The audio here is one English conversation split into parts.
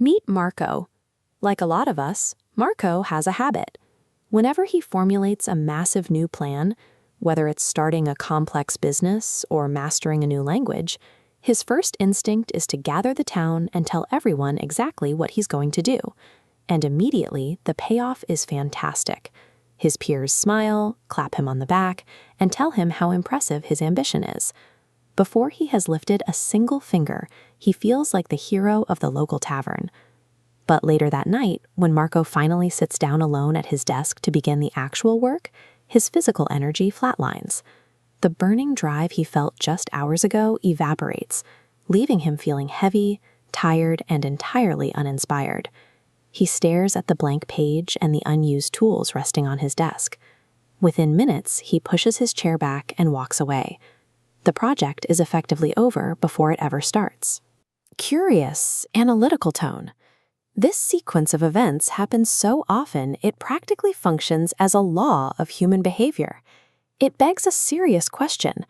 Meet Marco. Like a lot of us, Marco has a habit. Whenever he formulates a massive new plan, whether it's starting a complex business or mastering a new language, his first instinct is to gather the town and tell everyone exactly what he's going to do. And immediately, the payoff is fantastic. His peers smile, clap him on the back, and tell him how impressive his ambition is. Before he has lifted a single finger, he feels like the hero of the local tavern. But later that night, when Marco finally sits down alone at his desk to begin the actual work, his physical energy flatlines. The burning drive he felt just hours ago evaporates, leaving him feeling heavy, tired, and entirely uninspired. He stares at the blank page and the unused tools resting on his desk. Within minutes, he pushes his chair back and walks away. The project is effectively over before it ever starts. Curious, analytical tone. This sequence of events happens so often it practically functions as a law of human behavior. It begs a serious question.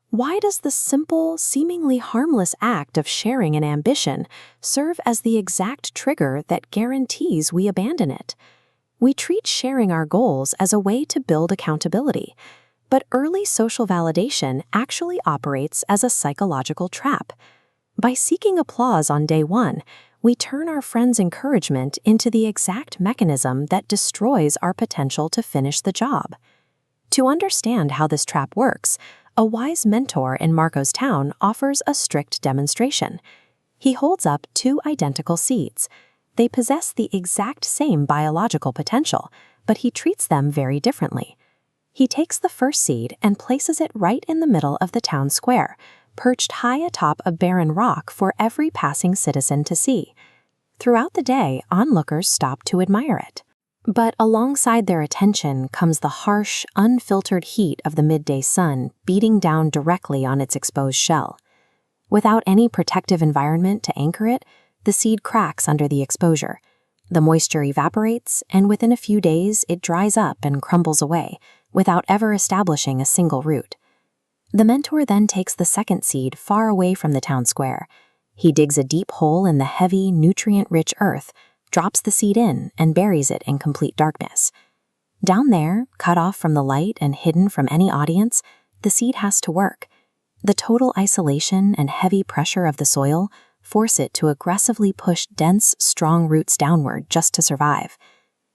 Why does the simple, seemingly harmless act of sharing an ambition serve as the exact trigger that guarantees we abandon it? We treat sharing our goals as a way to build accountability, but early social validation actually operates as a psychological trap. By seeking applause on day one, we turn our friends' encouragement into the exact mechanism that destroys our potential to finish the job. To understand how this trap works, a wise mentor in Marco's town offers a strict demonstration. He holds up two identical seeds. They possess the exact same biological potential, but he treats them very differently. He takes the first seed and places it right in the middle of the town square, perched high atop a barren rock for every passing citizen to see. Throughout the day, onlookers stop to admire it. But alongside their attention comes the harsh, unfiltered heat of the midday sun beating down directly on its exposed shell. Without any protective environment to anchor it, the seed cracks under the exposure. The moisture evaporates, and within a few days it dries up and crumbles away, without ever establishing a single root. The mentor then takes the second seed far away from the town square. He digs a deep hole in the heavy, nutrient-rich earth, drops the seed in, and buries it in complete darkness. Down there, cut off from the light and hidden from any audience, the seed has to work. The total isolation and heavy pressure of the soil force it to aggressively push dense, strong roots downward just to survive.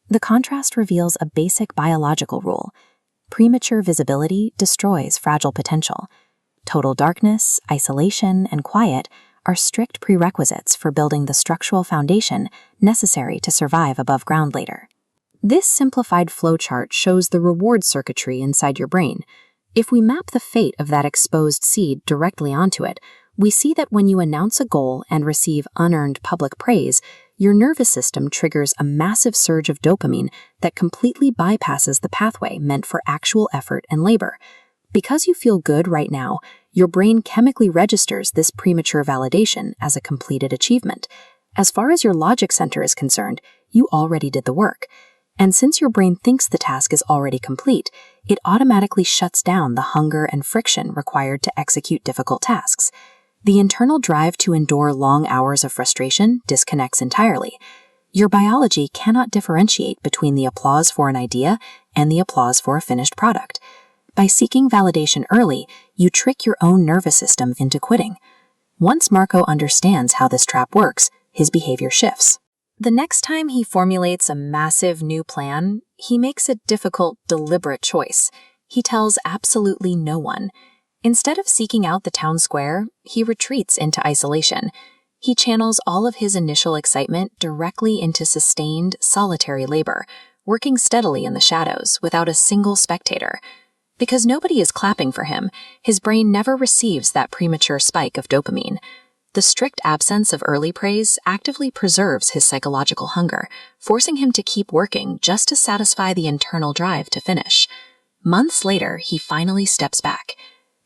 The contrast reveals a basic biological rule. Premature visibility destroys fragile potential. Total darkness, isolation, and quiet are strict prerequisites for building the structural foundation necessary to survive above ground later. This simplified flowchart shows the reward circuitry inside your brain. If we map the fate of that exposed seed directly onto it, we see that when you announce a goal and receive unearned public praise, your nervous system triggers a massive surge of dopamine that completely bypasses the pathway meant for actual effort and labor. Because you feel good right now, your brain chemically registers this premature validation as a completed achievement. As far as your logic center is concerned, you already did the work. And since your brain thinks the task is already complete, it automatically shuts down the hunger and friction required to execute difficult tasks. The internal drive to endure long hours of frustration disconnects entirely. Your biology cannot differentiate between the applause for an idea and the applause for a finished product. By seeking validation early, you trick your own nervous system into quitting. Once Marco understands how this trap works, his behavior shifts. The next time he formulates a massive new plan, he makes a difficult, deliberate choice. He tells absolutely no one. Instead of seeking out the town square, he retreats into isolation. He channels all of his initial excitement directly into sustained, solitary labor, working steadily in the shadows without a single spectator. Because nobody is clapping for him, his brain never receives that premature spike of dopamine. The strict absence of early praise actively preserves his psychological hunger, forcing him to keep working just to satisfy the internal drive to finish. Months later, he finally steps back.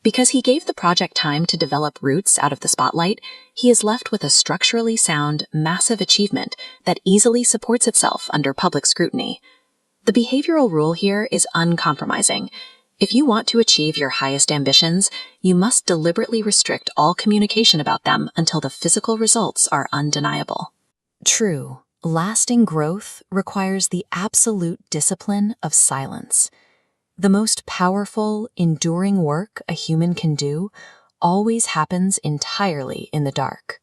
Because he gave the project time to develop roots out of the spotlight, he is left with a structurally sound, massive achievement that easily supports itself under public scrutiny. The behavioral rule here is uncompromising. If you want to achieve your highest ambitions, you must deliberately restrict all communication about them until the physical results are undeniable. True, lasting growth requires the absolute discipline of silence. The most powerful, enduring work a human can do always happens entirely in the dark.